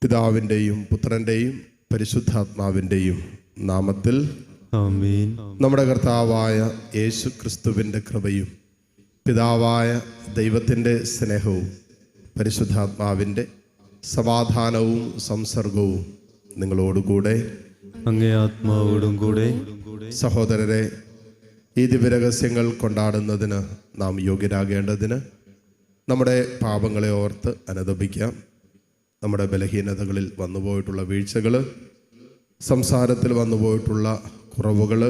പിതാവിൻ്റെയും പുത്രൻ്റെയും പരിശുദ്ധാത്മാവിൻ്റെയും നാമത്തിൽ ആമേൻ. നമ്മുടെ കർത്താവായ യേശു ക്രിസ്തുവിൻ്റെ കൃപയും പിതാവായ ദൈവത്തിൻ്റെ സ്നേഹവും പരിശുദ്ധാത്മാവിൻ്റെ സമാധാനവും സംസർഗവും നിങ്ങളോടുകൂടെ അങ്ങേ ആത്മാവോടും കൂടെ. സഹോദരരെ, ഈ ദിവ്യരഹസ്യങ്ങൾ കൊണ്ടാടുന്നതിന് നാം യോഗ്യരാകേണ്ടതിന് നമ്മുടെ പാപങ്ങളെ ഓർത്ത് അനുതപിക്കാം. നമ്മുടെ ബലഹീനതകളിൽ വന്നുപോയിട്ടുള്ള വീഴ്ചകൾ, സംസാരത്തിൽ വന്നുപോയിട്ടുള്ള കുറവുകൾ,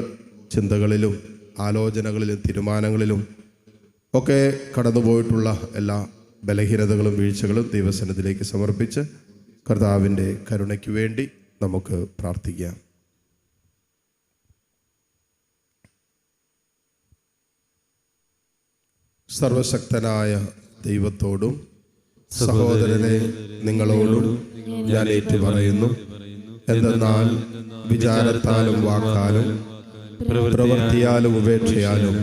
ചിന്തകളിലും ആലോചനകളിലും തീരുമാനങ്ങളിലും ഒക്കെ കടന്നുപോയിട്ടുള്ള എല്ലാ ബലഹീനതകളും വീഴ്ചകളും ദൈവസന്നിധിയിലേക്ക് സമർപ്പിച്ച് കർത്താവിൻ്റെ കരുണയ്ക്ക് വേണ്ടി നമുക്ക് പ്രാർത്ഥിക്കാം. സർവശക്തനായ ദൈവത്തോടും സഹോദരനെ നിങ്ങളോടും ഞാൻ ഏറ്റുപറയുന്നു. എന്തെന്നാൽ വിചാരത്താലും വാക്കാലും പ്രവൃത്തിയാലും ഉപേക്ഷയാലും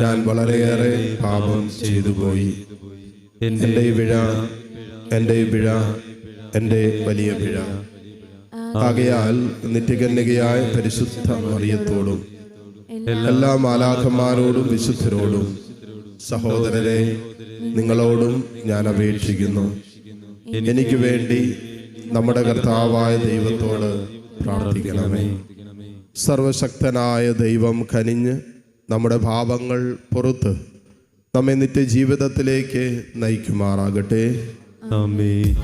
ഞാൻ വളരെയേറെ പാപം ചെയ്തുപോയി. എൻ്റെ പിഴ, എൻ്റെ വലിയ പിഴ. ആകയാൽ നിത്യകന്യകയായ പരിശുദ്ധ മറിയത്തോടും എല്ലാ മാലാഖമാരോടും വിശുദ്ധരോടും സഹോദരരെ നിങ്ങളോടും ഞാൻ അപേക്ഷിക്കുന്നു, എനിക്ക് വേണ്ടി നമ്മുടെ കർത്താവായ ദൈവത്തോട് പ്രാർത്ഥിക്കണമേ. സർവശക്തനായ ദൈവം കനിഞ്ഞ് നമ്മുടെ പാപങ്ങൾ പുറത്ത് നമ്മെ നിത്യജീവിതത്തിലേക്ക് നയിക്കുമാറാകട്ടെ. ആമേൻ.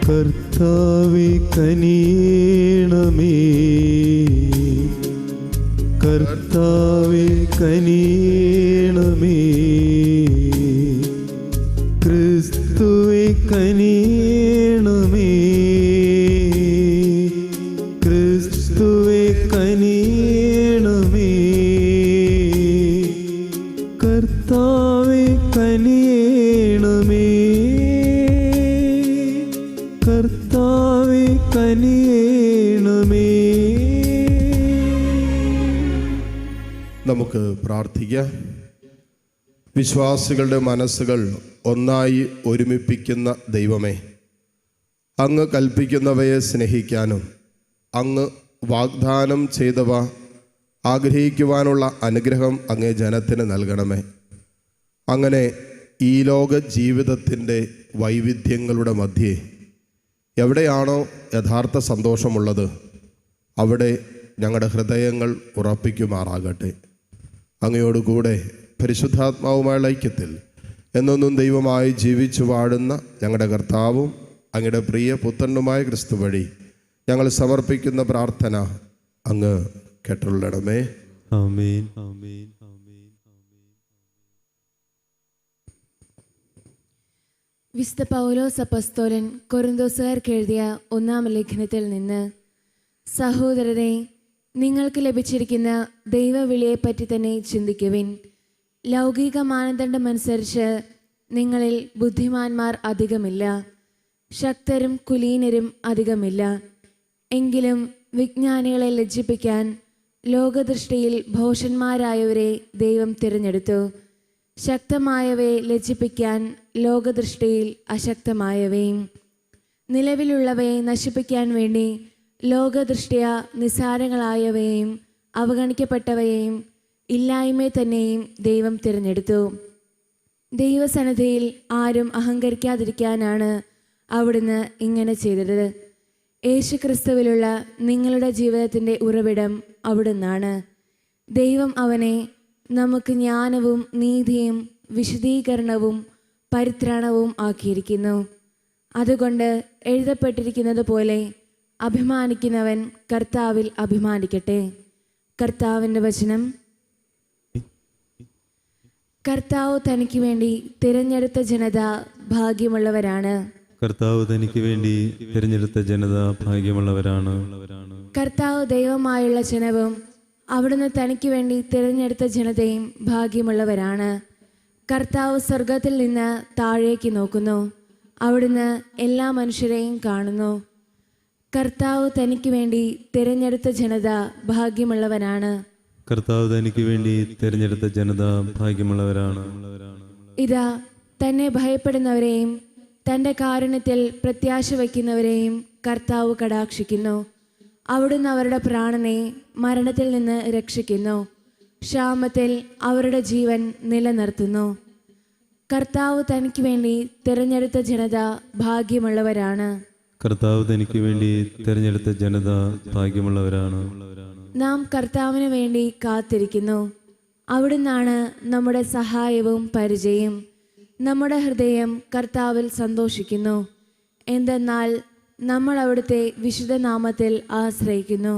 കർത്താവേ കനിയണമേ, കർത്താവേ കനിയണമേ, ക്രിസ്തുവേ കനിയണമേ, ക്രിസ്തുവേ കനിയണമേ, കർത്താവേ കനിയണമേ, കർത്താവേ കനിയണമേ. നമുക്ക് പ്രാർത്ഥിക്കാം. വിശ്വാസികളുടെ മനസ്സുകൾ ഒന്നായി ഒരുമിപ്പിക്കുന്ന ദൈവമേ, അങ്ങ് കൽപ്പിക്കുന്നവയെ സ്നേഹിക്കാനും അങ്ങ് വാഗ്ദാനം ചെയ്തവ ആഗ്രഹിക്കുവാനുള്ള അനുഗ്രഹം അങ്ങേ ജനത്തിന് നൽകണമേ. അങ്ങനെ ഈ ലോക ജീവിതത്തിൻ്റെ വൈവിധ്യങ്ങളുടെ മധ്യേ എവിടെയാണോ യഥാർത്ഥ സന്തോഷമുള്ളത് അവിടെ ഞങ്ങളുടെ ഹൃദയങ്ങൾ ഉറപ്പിക്കുമാറാകട്ടെ. അങ്ങയോടുകൂടെ പരിശുദ്ധാത്മാവുമായുള്ള ഐക്യത്തിൽ എന്നൊന്നും ദൈവമായി ജീവിച്ചു വാഴുന്ന ഞങ്ങളുടെ കർത്താവും അങ്ങയുടെ പ്രിയ പുത്രനുമായ ക്രിസ്തു വഴി ഞങ്ങൾ സമർപ്പിക്കുന്ന പ്രാർത്ഥന അങ്ങ് കേട്ടുള്ളണമേ. ആമേൻ. ആമേൻ. ആമേൻ. വിശുദ്ധ പൗലോസ് അപ്പോസ്തലൻ കൊരിന്തോസുകാർക്ക് എഴുതിയ 1-ാം ലേഖനത്തിൽ നിന്ന്, സഹോദരരെ, നിങ്ങൾക്ക് ലഭിച്ചിരിക്കുന്ന ദൈവവിളിയെപ്പറ്റി തന്നെ ചിന്തിക്കുവിൻ. ലൗകിക മാനദണ്ഡമനുസരിച്ച് നിങ്ങളിൽ ബുദ്ധിമാന്മാർ അധികമില്ല, ശക്തരും കുലീനരും അധികമില്ല. എങ്കിലും വിജ്ഞാനികളെ ലജ്ജിപ്പിക്കാൻ ലോകദൃഷ്ടിയിൽ ഭോഷന്മാരായവരെ ദൈവം തിരഞ്ഞെടുത്തു. ശക്തമായവയെ ലജ്ജിപ്പിക്കാൻ ലോകദൃഷ്ടിയിൽ അശക്തമായവയും, നിലവിലുള്ളവയെ നശിപ്പിക്കാൻ വേണ്ടി ലോകദൃഷ്ടിയ നിസ്സാരങ്ങളായവയെയും അവഗണിക്കപ്പെട്ടവയെയും ഇല്ലായ്മയെ തന്നെയും ദൈവം തിരഞ്ഞെടുത്തു. ദൈവസന്നിധിയിൽ ആരും അഹങ്കരിക്കാതിരിക്കാനാണ് അവിടുന്ന് ഇങ്ങനെ ചെയ്തത്. യേശുക്രിസ്തുവിലുള്ള നിങ്ങളുടെ ജീവിതത്തിൻ്റെ ഉറവിടം അവിടുന്നാണ്. ദൈവം അവനെ നമുക്ക് ജ്ഞാനവും നീതിയും വിശദീകരണവും പരിത്രാണവും ആക്കിയിരിക്കുന്നു. അതുകൊണ്ട് എഴുതപ്പെട്ടിരിക്കുന്നത് പോലെ അഭിമാനിക്കുന്നവൻ കർത്താവിൽ അഭിമാനിക്കട്ടെ. കർത്താവിൻ്റെ വചനം. കർത്താവ് തനിക്ക് വേണ്ടി തിരഞ്ഞെടുത്ത ജനത ഭാഗ്യമുള്ളവരാണ്. കർത്താവ് തനിക്ക് വേണ്ടി തിരഞ്ഞെടുത്ത ജനത ഭാഗ്യമുള്ളവരാണ്. കർത്താവ് ദൈവമായുള്ള ജനവും അവിടുന്ന് തനിക്ക് വേണ്ടി തിരഞ്ഞെടുത്ത ജനതയും ഭാഗ്യമുള്ളവരാണ്. കർത്താവ് സ്വർഗത്തിൽ നിന്ന് താഴേക്ക് നോക്കുന്നു, അവിടുന്ന് എല്ലാ മനുഷ്യരെയും കാണുന്നു. കർത്താവ് തനിക്ക് വേണ്ടി തിരഞ്ഞെടുത്ത ജനത ഭാഗ്യമുള്ളവരാണ്. കർത്താവ് തനിക്ക് വേണ്ടി തിരഞ്ഞെടുത്ത ജനത ഭാഗ്യമുള്ളവരാണ്. ഇതാ, തന്നെ ഭയപ്പെടുന്നവരെയും തൻ്റെ കാരുണ്യത്തിൽ പ്രത്യാശ വയ്ക്കുന്നവരെയും കർത്താവ് കടാക്ഷിക്കുന്നു. അവിടുന്ന് അവരുടെ പ്രാണനെ മരണത്തിൽ നിന്ന് രക്ഷിക്കുന്നു. ക്ഷാമത്തിൽ അവരുടെ ജീവൻ നിലനിർത്തുന്നു. കർത്താവ് തനിക്ക് വേണ്ടി തിരഞ്ഞെടുത്ത ജനത ഭാഗ്യമുള്ളവരാണ്. കർത്താവ് തനിക്ക് വേണ്ടി തിരഞ്ഞെടുത്ത ജനത ഭാഗ്യമുള്ളവരാണ്. നാം കർത്താവിന് വേണ്ടി കാത്തിരിക്കുന്നു. അവിടുന്നാണ് നമ്മുടെ സഹായവും പരിചയം. നമ്മുടെ ഹൃദയം കർത്താവിൽ സന്തോഷിക്കുന്നു. എന്തെന്നാൽ നമ്മൾ അവിടുത്തെ വിശുദ്ധ നാമത്തിൽ ആശ്രയിക്കുന്നു.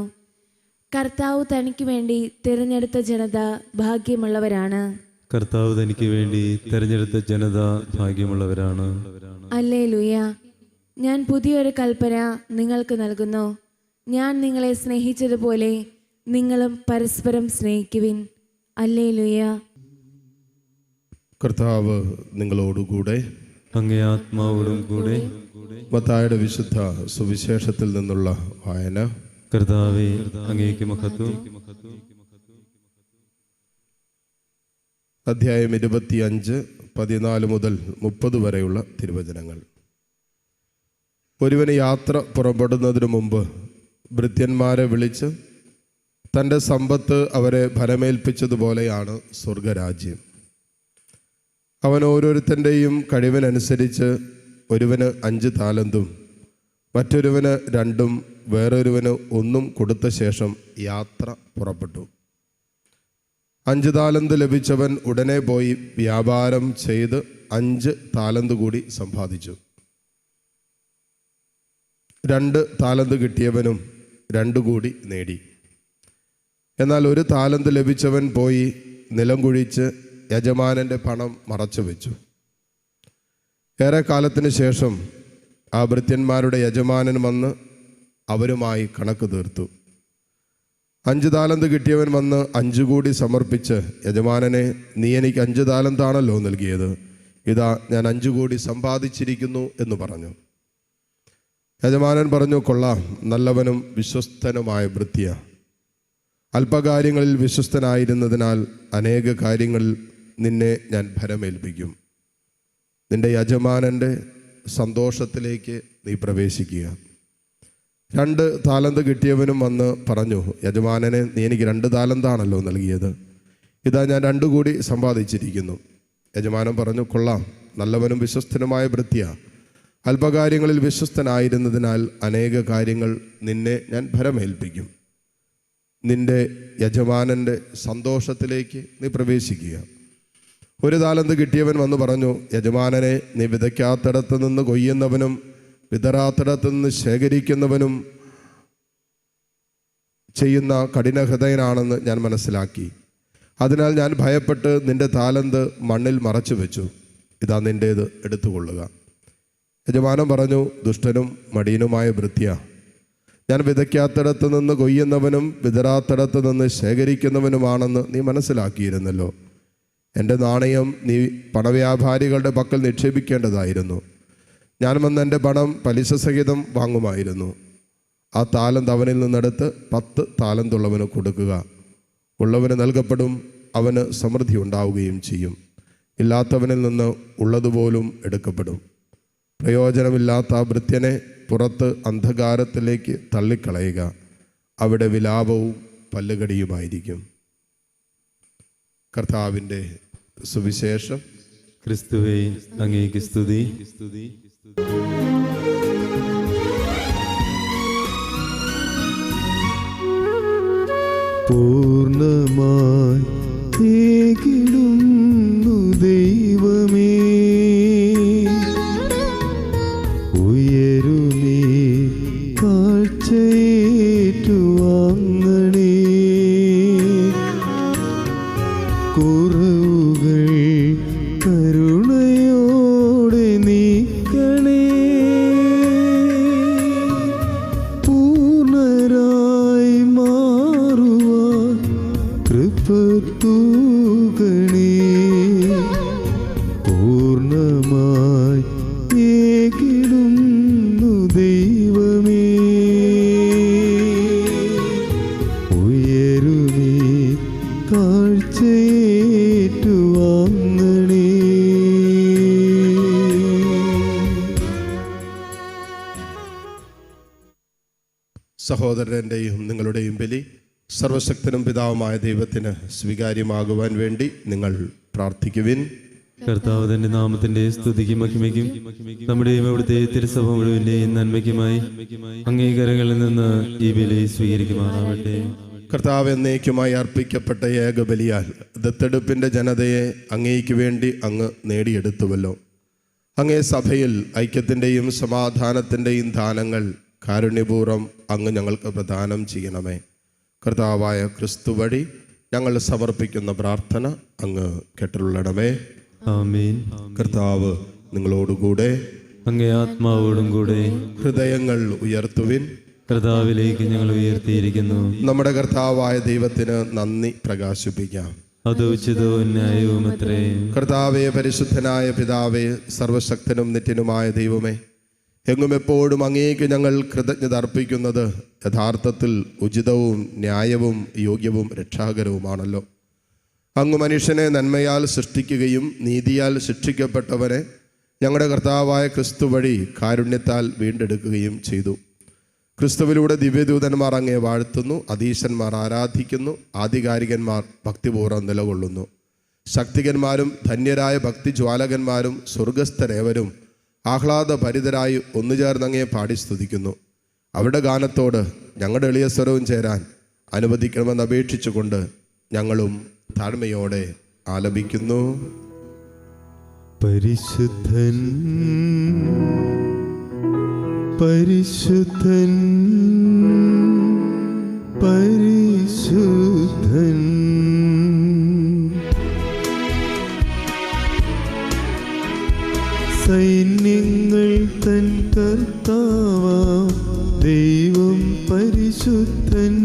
കർത്താവ് തനിക്ക് വേണ്ടി തിരഞ്ഞെടുത്ത ജനത ഭാഗ്യമുള്ളവരാണ്. കർത്താവ് തനിക്ക് വേണ്ടി തിരഞ്ഞെടുത്ത ജനത ഭാഗ്യമുള്ളവരാണ്. ഹല്ലേലൂയ. ഞാൻ പുതിയൊരു കൽപ്പന നിങ്ങൾക്ക് നൽകുന്നു. ഞാൻ നിങ്ങളെ സ്നേഹിച്ചതുപോലെ നിങ്ങളും പരസ്പരം സ്നേഹിക്കുവിൻ. ഹല്ലേലൂയ. കർത്താവ് നിങ്ങളോടുകൂടെ. അങ്ങേ ആത്മാവോടും കൂടെ. മത്തായിയുടെ വിശുദ്ധ സുവിശേഷത്തിൽ നിന്നുള്ള വായന. കർത്താവേ, അങ്ങേക്ക് മഹത്വം. അധ്യായം 25, 14 മുതൽ 30 വരെയുള്ള തിരുവചനങ്ങൾ. ഒരുവന് യാത്ര പുറപ്പെടുന്നതിനു മുമ്പ് ഭൃത്യന്മാരെ വിളിച്ച് തൻ്റെ സമ്പത്ത് അവരെ ഭരമേൽപ്പിച്ചതുപോലെയാണ് സ്വർഗരാജ്യം. അവൻ ഓരോരുത്തൻ്റെയും കഴിവിനനുസരിച്ച് ഒരുവന് 5 താലന്തും മറ്റൊരുവന് 2 വേറൊരുവന് 1 കൊടുത്ത ശേഷം യാത്ര പുറപ്പെട്ടു. 5 താലന്ത് ലഭിച്ചവൻ ഉടനെ പോയി വ്യാപാരം ചെയ്ത് 5 താലന്ത് കൂടി സമ്പാദിച്ചു. 2 താലന്ത് കിട്ടിയവനും 2 കൂടി നേടി. എന്നാൽ 1 താലന്ത് ലഭിച്ചവൻ പോയി നിലം കുഴിച്ച് യജമാനൻ്റെ പണം മറച്ചു വെച്ചു. ഏറെ കാലത്തിന് ശേഷം ആ ഭൃത്യന്മാരുടെ യജമാനൻ വന്ന് അവരുമായി കണക്ക് തീർത്തു. 5 താലന്ത് കിട്ടിയവൻ വന്ന് 5 കൂടി സമർപ്പിച്ച്, യജമാനനെ, നീ എനിക്ക് 5 താലന്താണല്ലോ നൽകിയത്, ഇതാ ഞാൻ 5 കൂടി സമ്പാദിച്ചിരിക്കുന്നു എന്ന് പറഞ്ഞു. യജമാനൻ പറഞ്ഞു, കൊള്ളാം, നല്ലവനും വിശ്വസ്തനുമായ ഭൃത്യ. അല്പകാര്യങ്ങളിൽ വിശ്വസ്തനായിരുന്നതിനാൽ അനേക കാര്യങ്ങളിൽ നിന്നെ ഞാൻ ഭരമേൽപ്പിക്കും. നിന്റെ യജമാനൻ്റെ സന്തോഷത്തിലേക്ക് നീ പ്രവേശിക്കുക. 2 താലന്ത് കിട്ടിയവനും വന്ന് പറഞ്ഞു, യജമാനനെ, നീ എനിക്ക് 2 താലന്താണല്ലോ നൽകിയത്, ഇതാ ഞാൻ 2 കൂടി സമ്പാദിച്ചിരിക്കുന്നു. യജമാനൻ പറഞ്ഞു, കൊള്ളാം, നല്ലവനും വിശ്വസ്തനുമായ ഭൃത്യ. അല്പകാര്യങ്ങളിൽ വിശ്വസ്തനായിരുന്നതിനാൽ അനേക കാര്യങ്ങൾ നിന്നെ ഞാൻ ഭരമേൽപ്പിക്കും. നിന്റെ യജമാനൻ്റെ സന്തോഷത്തിലേക്ക് നീ പ്രവേശിക്കുക. 1 താലന്ത് കിട്ടിയവൻ വന്ന് പറഞ്ഞു, യജമാനനെ, നീ വിതയ്ക്കാത്തിടത്ത് നിന്ന് കൊയ്യുന്നവനും വിതറാത്തിടത്ത് നിന്ന് ശേഖരിക്കുന്നവനും ചെയ്യുന്ന കഠിനഹൃദയനാണെന്ന് ഞാൻ മനസ്സിലാക്കി. അതിനാൽ ഞാൻ ഭയപ്പെട്ട് നിന്റെ താലന്ത് മണ്ണിൽ മറച്ചു വെച്ചു. ഇതാ നിൻ്റേത്, എടുത്തുകൊള്ളുക. യജമാനൻ പറഞ്ഞു, ദുഷ്ടനും മടിയനുമായ ഭൃത്യ, ഞാൻ വിതയ്ക്കാത്തിടത്ത് നിന്ന് കൊയ്യുന്നവനും വിതറാത്തിടത്ത് നിന്ന് ശേഖരിക്കുന്നവനുമാണെന്ന് നീ മനസ്സിലാക്കിയിരുന്നല്ലോ. എൻ്റെ നാണയം നീ പണവ്യാപാരികളുടെ പക്കൽ നിക്ഷേപിക്കേണ്ടതായിരുന്നു. ഞാൻ വന്ന് എൻ്റെ പണം പലിശ സഹിതം വാങ്ങുമായിരുന്നു. ആ താലന്ത് അവനിൽ നിന്നെടുത്ത് 10 താലന്തുള്ളവന് കൊടുക്കുക. ഉള്ളവന് നൽകപ്പെടും, അവന് സമൃദ്ധി ഉണ്ടാവുകയും ചെയ്യും. ഇല്ലാത്തവനിൽ നിന്ന് ഉള്ളതുപോലും എടുക്കപ്പെടും. പ്രയോജനമില്ലാത്ത ആ ഭൃത്യനെ പുറത്ത് അന്ധകാരത്തിലേക്ക് തള്ളിക്കളയുക. അവിടെ വിലാപവും പല്ലുകടിയുമായിരിക്കും. കർത്താവിൻ്റെ സുവിശേഷം. ക്രിസ്തുവേ, അങ്ങേക്ക് സ്തുതി. പൂർണ്ണമായി തേകിടുന്നു ദൈവമേ, ഉയരുമേ കാഴ്ചയേറ്റുവാങ്ങണേ. കുറവുകൾ കരുണയോടെ നീക്കണേ. പൂർണ്ണരായി മാറുവാൻ കൃപ തൂകണേ. പൂർണ്ണമായി ഏകിടുന്നു ദൈവമേ, ഉയരുമേ കാഴ്ചയേറ്റുവാങ്ങണേ. സഹോദരൻ്റെയും നിങ്ങളുടെയും ബലി സർവശക്തനും പിതാവുമായ ദൈവത്തിന് സ്വീകാര്യമാകുവാൻ വേണ്ടി നിങ്ങൾ പ്രാർത്ഥിക്കുവിൻ. കർത്താവ് തന്റെ നാമത്തിന്റെ സ്തുതിക്കും മഹിമയ്ക്കും നമ്മുടെയും അവിടുത്തെ തിരുസഭ മുഴുവന്റെയും നന്മയ്ക്കുമായി അംഗീകാരങ്ങളിൽ നിന്ന് ഈ ബലി സ്വീകരിക്കുമാറാവട്ടെ. കർത്താവ് എന്നേക്കുമായി അർപ്പിക്കപ്പെട്ട ഏകബലിയാൽ ദത്തെടുപ്പിൻ്റെ ജനതയെ അങ്ങേക്ക് വേണ്ടി അങ്ങ് നേടിയെടുത്തുവല്ലോ. അങ്ങേ സഭയിൽ ഐക്യത്തിൻ്റെയും സമാധാനത്തിൻ്റെയും ദാനങ്ങൾ കാരുണ്യപൂർവ്വം അങ്ങ് ഞങ്ങൾക്ക് പ്രദാനം ചെയ്യണമേ. കർത്താവായ ക്രിസ്തു വഴി ഞങ്ങൾ സമർപ്പിക്കുന്ന പ്രാർത്ഥന അങ്ങ് കേട്ടുള്ളണമേ. ആമേൻ. കർത്താവ് നിങ്ങളോടുകൂടെ, അങ്ങേ ആത്മാവോടും കൂടെ. ഹൃദയങ്ങൾ ഉയർത്തുവിൻ. കർത്താവിലേക്ക് ഞങ്ങൾ ഉയർത്തിയിരിക്കുന്നു. നമ്മുടെ കർത്താവായ ദൈവത്തിന് നന്ദി പ്രകാശിപ്പിക്കാം. അത് ഉചിതവും ന്യായവും അത്രേ. കർത്താവേ, പരിശുദ്ധനായ പിതാവേ, സർവശക്തനും നിത്യനുമായ ദൈവമേ, എങ്ങും എപ്പോഴും അങ്ങേക്ക് ഞങ്ങൾ കൃതജ്ഞത അർപ്പിക്കുന്നത് യഥാർത്ഥത്തിൽ ഉചിതവും ന്യായവും യോഗ്യവും രക്ഷാകരവുമാണല്ലോ. അങ്ങ് മനുഷ്യനെ നന്മയാൽ സൃഷ്ടിക്കുകയും നീതിയാൽ ശിക്ഷിക്കപ്പെട്ടവനെ ഞങ്ങളുടെ കർത്താവായ ക്രിസ്തു വഴി കാരുണ്യത്താൽ വീണ്ടെടുക്കുകയും ചെയ്തു. ക്രിസ്തുവിലൂടെ ദിവ്യദൂതന്മാർ അങ്ങേ വാഴ്ത്തുന്നു, അധീശന്മാർ ആരാധിക്കുന്നു, ആധികാരികന്മാർ ഭക്തിപൂർവ്വം നിലകൊള്ളുന്നു. ശക്തികന്മാരും ധന്യരായ ഭക്തിജ്വാലകന്മാരും സ്വർഗസ്ഥരേവരും ആഹ്ലാദഭരിതരായി ഒന്നുചേർന്നങ്ങയെ പാടി സ്തുതിക്കുന്നു. അവരുടെ ഗാനത്തോട് ഞങ്ങളുടെ എളിയ സ്വരവും ചേരാൻ അനുവദിക്കണമെന്ന് അപേക്ഷിച്ചുകൊണ്ട് ഞങ്ങളും താഴ്മയോടെ ആലപിക്കുന്നു. പരിശുദ്ധൻ പരിശുദ്ധൻ പരിശുദ്ധൻ സൈന്യങ്ങൾ തൻ കർത്താവാം ദൈവം പരിശുദ്ധൻ,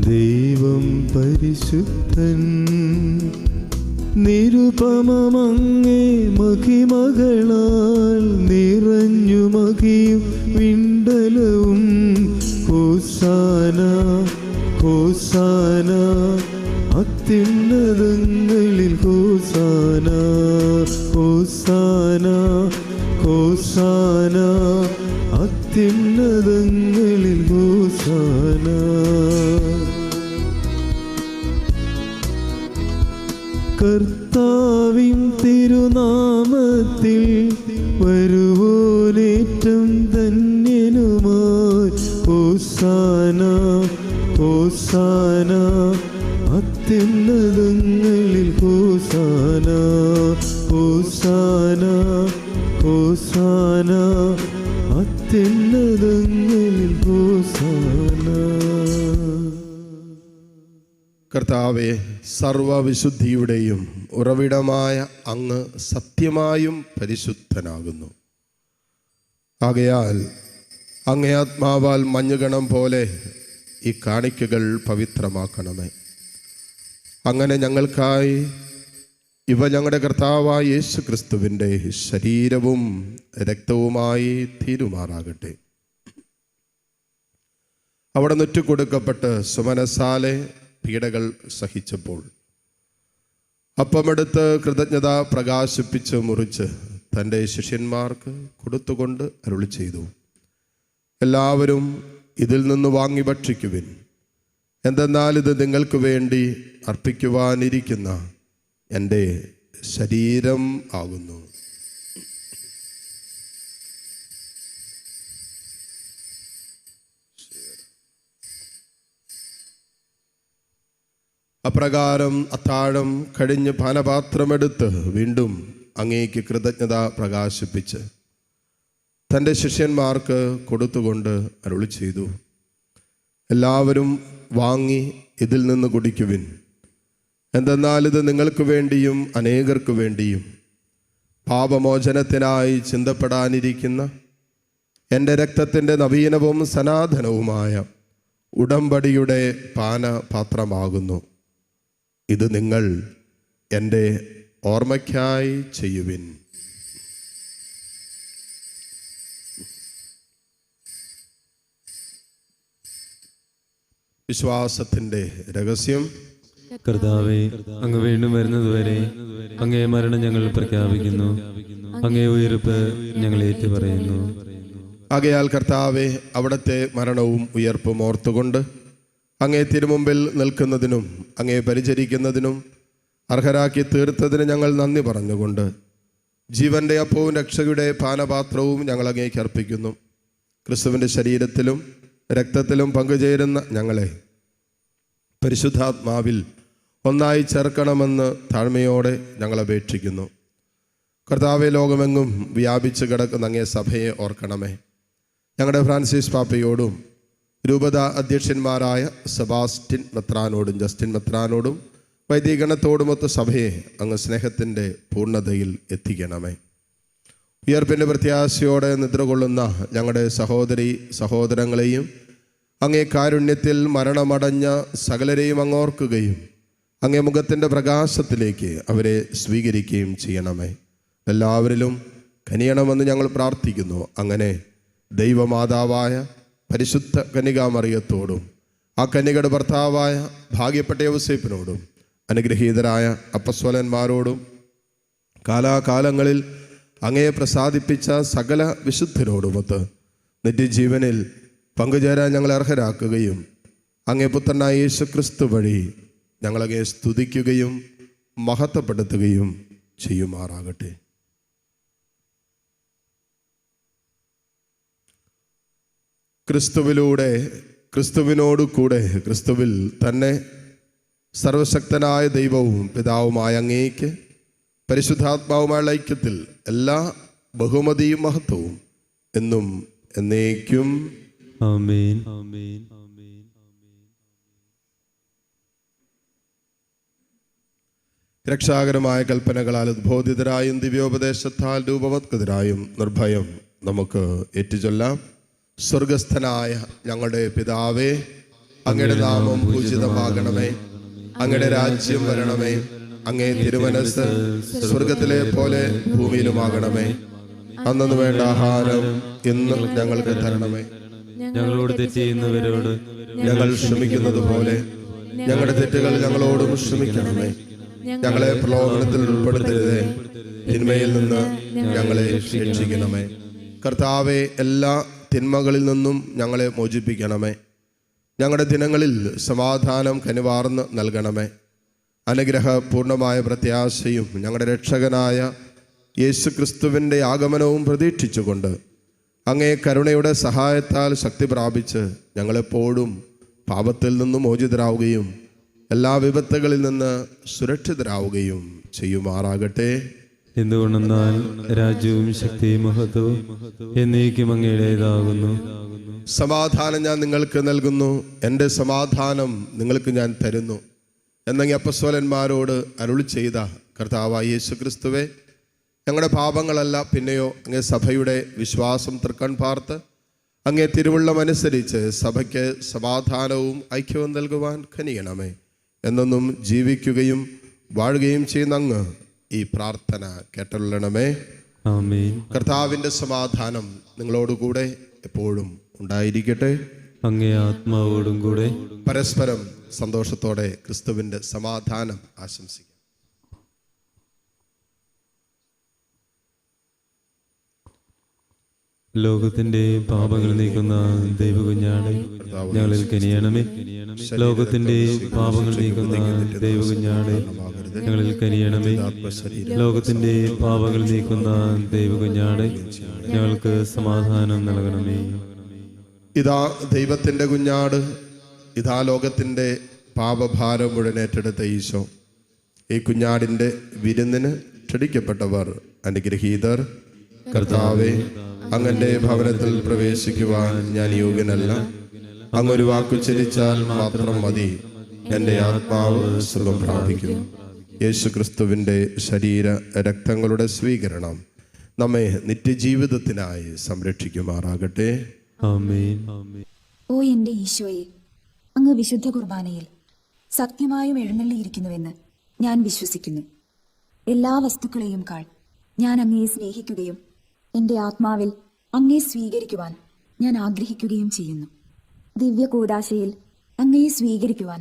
ദൈവം പരിശുദ്ധൻ. നിരുപമമങ്ങേ മഹിമകളാൽ നിറഞ്ഞു മഹിയും വിണ്ടലവും. ഹോസാന ഹോസാന അത്യുന്നതങ്ങളിൽ ഹോസാന, ഹോസാന ഹോസാന അത്യുന്നതങ്ങളിൽ ഹോസാന. കർത്താവിൻ തിരുനാമത്തിൽ വരുവോനേറ്റം ധന്യനുമായി. ഹോസാന ഹോസാന അത്യുന്നതങ്ങളിൽ ഹോസാന, ഹോസാന ഹോസാന അത്യുന്നതങ്ങളിൽ ഹോസാന. കർത്താവെ, സർവവിശുദ്ധിയുടെയും ഉറവിടമായ അങ്ങ് സത്യമായും പരിശുദ്ധനാകുന്നു. ആകയാൽ അങ്ങേ ആത്മാവാൽ മഞ്ഞുകണം പോലെ ഈ കാണിക്കകൾ പവിത്രമാക്കണമേ. അങ്ങനെ ഞങ്ങൾക്കായി ഇവ ഞങ്ങളുടെ കർത്താവായ യേശു ക്രിസ്തുവിൻ്റെ ശരീരവും രക്തവുമായി തീരുമാറാകട്ടെ. അവിടെ നുറ്റുകൊടുക്കപ്പെട്ട് സുമനസാലെ പീഡകൾ സഹിച്ചപ്പോൾ അപ്പമെടുത്ത് കൃതജ്ഞത പ്രകാശിപ്പിച്ച് മുറിച്ച് തൻ്റെ ശിഷ്യന്മാർക്ക് കൊടുത്തുകൊണ്ട് അരുളി ചെയ്തു, എല്ലാവരും ഇതിൽ നിന്ന് വാങ്ങി ഭക്ഷിക്കുവിൻ. എന്തെന്നാൽ ഇത് നിങ്ങൾക്ക് വേണ്ടി അർപ്പിക്കുവാനിരിക്കുന്ന എൻ്റെ ശരീരം ആകുന്നു. അപ്രകാരം അത്താഴം കഴിഞ്ഞ് പാനപാത്രമെടുത്ത് വീണ്ടും അങ്ങേക്ക് കൃതജ്ഞത പ്രകാശിപ്പിച്ച് തൻ്റെ ശിഷ്യന്മാർക്ക് കൊടുത്തുകൊണ്ട് അരുളി ചെയ്തു, എല്ലാവരും വാങ്ങി ഇതിൽ നിന്ന് കുടിക്കുവിൻ. എന്തെന്നാൽ ഇത് നിങ്ങൾക്ക് വേണ്ടിയും അനേകർക്ക് വേണ്ടിയും പാപമോചനത്തിനായി ചിന്തപ്പെടാനിരിക്കുന്ന എൻ്റെ രക്തത്തിൻ്റെ നവീനവും സനാതനവുമായ ഉടമ്പടിയുടെ പാനപാത്രമാകുന്നു. ഇത് നിങ്ങൾ എൻ്റെ ഓർമ്മയ്ക്കായി ചെയ്യുവിൻ. വിശ്വാസത്തിൻ്റെ രഹസ്യം. കർത്താവേ, അങ്ങ് വീണ്ടും വരുന്നതുവരെ അങ്ങേ മരണം ഞങ്ങൾ പ്രഖ്യാപിക്കുന്നു, അങ്ങേ ഉയിർപ്പ് ഞങ്ങൾ ഏറ്റുപറയുന്നു. ആകയാൽ കർത്താവെ, അവിടുത്തെ മരണവും ഉയർപ്പും ഓർത്തുകൊണ്ട് അങ്ങേ തിരുമുമ്പിൽ നിൽക്കുന്നതിനും അങ്ങേ പരിചരിക്കുന്നതിനും അർഹരാക്കി തീർത്തതിന് ഞങ്ങൾ നന്ദി പറഞ്ഞുകൊണ്ട് ജീവന്റെ അപ്പവും രക്ഷയുടെ പാനപാത്രവും ഞങ്ങൾ അങ്ങേക്ക് അർപ്പിക്കുന്നു. ക്രിസ്തുവിൻ്റെ ശരീരത്തിലും രക്തത്തിലും പങ്കുചേരുന്ന ഞങ്ങളെ പരിശുദ്ധാത്മാവിൽ ഒന്നായി ചേർക്കണമെന്ന് താഴ്മയോടെ ഞങ്ങൾ അപേക്ഷിക്കുന്നു. കർത്താവെ, ലോകമെങ്ങും വ്യാപിച്ച് കിടക്കുന്ന അങ്ങേ സഭയെ ഓർക്കണമേ. ഞങ്ങളുടെ ഫ്രാൻസിസ് പാപ്പയോടും രൂപത അധ്യക്ഷന്മാരായ സെബാസ്റ്റ്യൻ മെത്രാനോടും ജസ്റ്റിൻ മെത്രാനോടും വൈദികഗണത്തോടുമൊത്ത സഭയെ അങ്ങ് സ്നേഹത്തിൻ്റെ പൂർണ്ണതയിൽ എത്തിക്കണമേ. ഉയർപ്പിൻ്റെ പ്രത്യാശയോടെ നിദ്രകൊള്ളുന്ന ഞങ്ങളുടെ സഹോദരി സഹോദരങ്ങളെയും അങ്ങേ കാരുണ്യത്തിൽ മരണമടഞ്ഞ സകലരെയും അങ്ങോർക്കുകയും അങ്ങേ മുഖത്തിൻ്റെ പ്രകാശത്തിലേക്ക് അവരെ സ്വീകരിക്കുകയും ചെയ്യണമേ. എല്ലാവരിലും കനിയണമെന്ന് ഞങ്ങൾ പ്രാർത്ഥിക്കുന്നു. അങ്ങനെ ദൈവമാതാവായ പരിശുദ്ധ കന്യകാമറിയത്തോടും ആ കന്യകയുടെ ഭർത്താവായ ഭാഗ്യപ്പെട്ട യോസേപ്പിനോടും അനുഗ്രഹീതരായ അപ്പസ്വലന്മാരോടും കാലാകാലങ്ങളിൽ അങ്ങയെ പ്രസാദിപ്പിച്ച സകല വിശുദ്ധരോടുമൊത്ത് നിത്യജീവനിൽ പങ്കുചേരാൻ ഞങ്ങളെ അർഹരാക്കുകയും അങ്ങേ പുത്രനായ യേശുക്രിസ്തു വഴി ഞങ്ങളങ്ങേ സ്തുതിക്കുകയും മഹത്വപ്പെടുത്തുകയും ചെയ്യുമാറാകട്ടെ. ക്രിസ്തുവിലൂടെ, ക്രിസ്തുവിനോടു കൂടെ, ക്രിസ്തുവിൽ തന്നെ സർവശക്തനായ ദൈവവും പിതാവുമായ അങ്ങേക്ക് പരിശുദ്ധാത്മാവുമായുള്ള ഐക്യത്തിൽ എല്ലാ ബഹുമതിയും മഹത്വവും എന്നും എന്നേക്കും ആമേൻ. ആമേൻ. രക്ഷാകരമായ കൽപ്പനകളാൽ ഉദ്ബോധിതരായും ദിവ്യോപദേശത്താൽ രൂപവത്കൃതരായും നിർഭയം നമുക്ക് ഏറ്റുചൊല്ലാം. സ്വർഗസ്ഥനായ ഞങ്ങളുടെ പിതാവേ, അങ്ങയുടെ നാമം പൂജിതമാകണമേ. അങ്ങയുടെ രാജ്യം വരണമേ. അങ്ങേ തിരുമനസ്സ് സ്വർഗത്തിലെ പോലെ ഭൂമിയിലുമാകണമേ. അന്നു വേണ്ട ആഹാരം ഇന്ന് ഞങ്ങൾക്ക് തരണമേ. ഞങ്ങളോട് തെറ്റ് ചെയ്യുന്നവരോട് ഞങ്ങൾ ക്ഷമിക്കുന്നത് പോലെ ഞങ്ങളുടെ തെറ്റുകൾ ഞങ്ങളോടും ക്ഷമിക്കണമേ. ഞങ്ങളെ പ്രലോഭനത്തിൽ ഉൾപ്പെടുത്തരുതേ, തിന്മയിൽ നിന്ന് ഞങ്ങളെ രക്ഷിക്കണമേ. കർത്താവെ, എല്ലാ തിന്മകളിൽ നിന്നും ഞങ്ങളെ മോചിപ്പിക്കണമേ. ഞങ്ങളുടെ ദിനങ്ങളിൽ സമാധാനം കനിവാർന്ന് നൽകണമേ. അനുഗ്രഹപൂർണമായ പ്രത്യാശയും ഞങ്ങളുടെ രക്ഷകനായ യേശുക്രിസ്തുവിൻ്റെ ആഗമനവും പ്രതീക്ഷിച്ചുകൊണ്ട് അങ്ങേ കരുണയുടെ സഹായത്താൽ ശക്തി പ്രാപിച്ച് ഞങ്ങളെപ്പോഴും പാപത്തിൽ നിന്നും മോചിതരാവുകയും എല്ലാ വിപത്തുകളിൽ നിന്ന് സുരക്ഷിതരാവുകയും ചെയ്യുമാറാകട്ടെ. എന്തുകൊണ്ടെന്നാൽ രാജ്യവും ശക്തിയും മഹത്വവും എന്നേക്കും അങ്ങയുടേതാകുന്നു. സമാധാനം ഞാൻ നിങ്ങൾക്ക് നൽകുന്നു, എൻ്റെ സമാധാനം നിങ്ങൾക്ക് ഞാൻ തരുന്നു എന്നങ്ങ് അപ്പസ്വലന്മാരോട് അരുളി ചെയ്ത കർത്താവായ യേശുക്രിസ്തുവേ, ഞങ്ങളുടെ പാപങ്ങളല്ല പിന്നെയോ അങ്ങേ സഭയുടെ വിശ്വാസം തൃക്കൺ പാർത്ത് അങ്ങേ തിരുവുള്ളമനുസരിച്ച് സഭയ്ക്ക് സമാധാനവും ഐക്യവും നൽകുവാൻ കനിയണമേ. എന്നൊന്നും ജീവിക്കുകയും വാഴുകയും ചെയ്യുന്ന അങ്ങ് ഈ പ്രാർത്ഥന കേട്ടൊള്ളണമേ. ആമേൻ. കർത്താവിൻ്റെ സമാധാനം നിങ്ങളോടുകൂടെ എപ്പോഴും ഉണ്ടായിരിക്കട്ടെ. അങ്ങേ ആത്മാവോടും കൂടെ. പരസ്പരം സന്തോഷത്തോടെ ക്രിസ്തുവിൻ്റെ സമാധാനം ആശംസിക്കാം. ലോകത്തിന്റെ പാപങ്ങൾ നീക്കുന്ന ദൈവകുഞ്ഞാണേ, ഞങ്ങളിൽ കനിയണമേ. ലോകത്തിന്റെ പാപങ്ങൾ നീക്കുന്ന ദൈവകുഞ്ഞാണേ, ഞങ്ങളിൽ കനിയണമേ. ലോകത്തിന്റെ പാപങ്ങൾ നീക്കുന്ന ദൈവകുഞ്ഞാണേ, ഞങ്ങൾക്ക് സമാധാനം നൽകണമേ. ഇതാ ദൈവത്തിൻ്റെ കുഞ്ഞാട്, ഇതാ ലോകത്തിൻ്റെ പാപഭാരം മുഴുവൻ ഏറ്റെടുത്ത ഈശോ. ഈ കുഞ്ഞാടിൻ്റെ വിരുന്നിന് ക്ഷണിക്കപ്പെട്ടവർ അനുഗ്രഹീതർ. കർത്താവെ, അങ്ങന്റെ ഭവനത്തിൽ പ്രവേശിക്കുവാൻ ഞാൻ യോഗ്യനല്ല. അങ്ങൊരു വാക്കുച്ചരിച്ചാൽ മാത്രം മതി, എൻ്റെ ആത്മാവ് സുഖം പ്രാപിക്കും. യേശുക്രിസ്തുവിൻ്റെ ശരീര രക്തങ്ങളുടെ സ്വീകരണം നമ്മെ നിത്യജീവിതത്തിനായി സംരക്ഷിക്കുമാറാകട്ടെ. ആമേൻ. ഓ എൻ്റെ ഈശോയെ, അങ്ങ് വിശുദ്ധ കുർബാനയിൽ സത്യമായും എഴുന്നള്ളിയിരിക്കുന്നുവെന്ന് ഞാൻ വിശ്വസിക്കുന്നു. എല്ലാ വസ്തുക്കളെയും കാൾ ഞാൻ അങ്ങയെ സ്നേഹിക്കുകയും എൻ്റെ ആത്മാവിൽ അങ്ങയെ സ്വീകരിക്കുവാൻ ഞാൻ ആഗ്രഹിക്കുകയും ചെയ്യുന്നു. ദിവ്യ കൂദാശയിൽ അങ്ങയെ സ്വീകരിക്കുവാൻ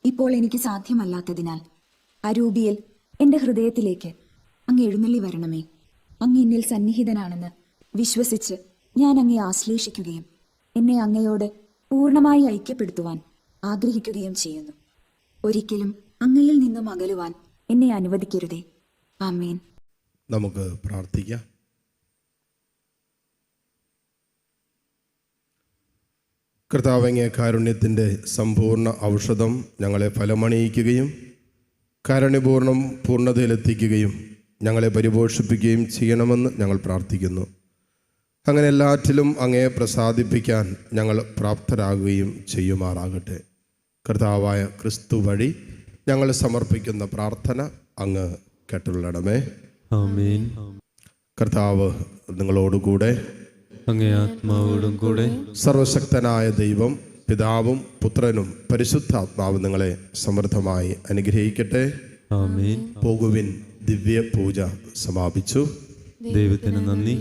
ഇപ്പോൾ എനിക്ക് സാധ്യമല്ലാത്തതിനാൽ അരൂപിയിൽ എൻ്റെ ഹൃദയത്തിലേക്ക് അങ്ങ് എഴുന്നള്ളി വരണമേ. അങ്ങ് എന്നിൽ സന്നിഹിതനാണെന്ന് വിശ്വസിച്ച് ഞാൻ അങ്ങയെ ആശ്ലേഷിക്കുകയും എന്നെ അങ്ങയോട് പൂർണ്ണമായി ഐക്യപ്പെടുത്തുവാൻ ആഗ്രഹിക്കുകയും ചെയ്യുന്നു. ഒരിക്കലും അങ്ങയിൽ നിന്നും അകലുവാൻ എന്നെ അനുവദിക്കരുതേ. ആമേൻ. നമുക്ക് പ്രാർത്ഥിക്കാം. കർത്താവങ്ങേ, കാരുണ്യത്തിൻ്റെ സമ്പൂർണ്ണ ഔഷധം ഞങ്ങളെ ഫലമണിയിക്കുകയും കാരുണ്യപൂർണ്ണം പൂർണ്ണതയിലെത്തിക്കുകയും ഞങ്ങളെ പരിപോഷിപ്പിക്കുകയും ചെയ്യണമെന്ന് ഞങ്ങൾ പ്രാർത്ഥിക്കുന്നു. അങ്ങനെ എല്ലാറ്റിലും അങ്ങയെ പ്രസാദിപ്പിക്കാൻ ഞങ്ങൾ പ്രാപ്തരാകുകയും ചെയ്യുമാറാകട്ടെ. കർത്താവായ ക്രിസ്തു വഴി ഞങ്ങൾ സമർപ്പിക്കുന്ന പ്രാർത്ഥന അങ്ങ് കേട്ടുള്ളണമേ. ആമേൻ. കർത്താവ് നിങ്ങളോടുകൂടെ. അങ്ങേ ആത്മാവോടും കൂടെ. സർവശക്തനായ ദൈവം പിതാവും പുത്രനും പരിശുദ്ധാത്മാവും നിങ്ങളെ സമൃദ്ധമായി അനുഗ്രഹിക്കട്ടെ. ആമേൻ. പോകുവിൻ. ദിവ്യ പൂജ സമാപിച്ചു. ദൈവത്തിന് നന്ദി.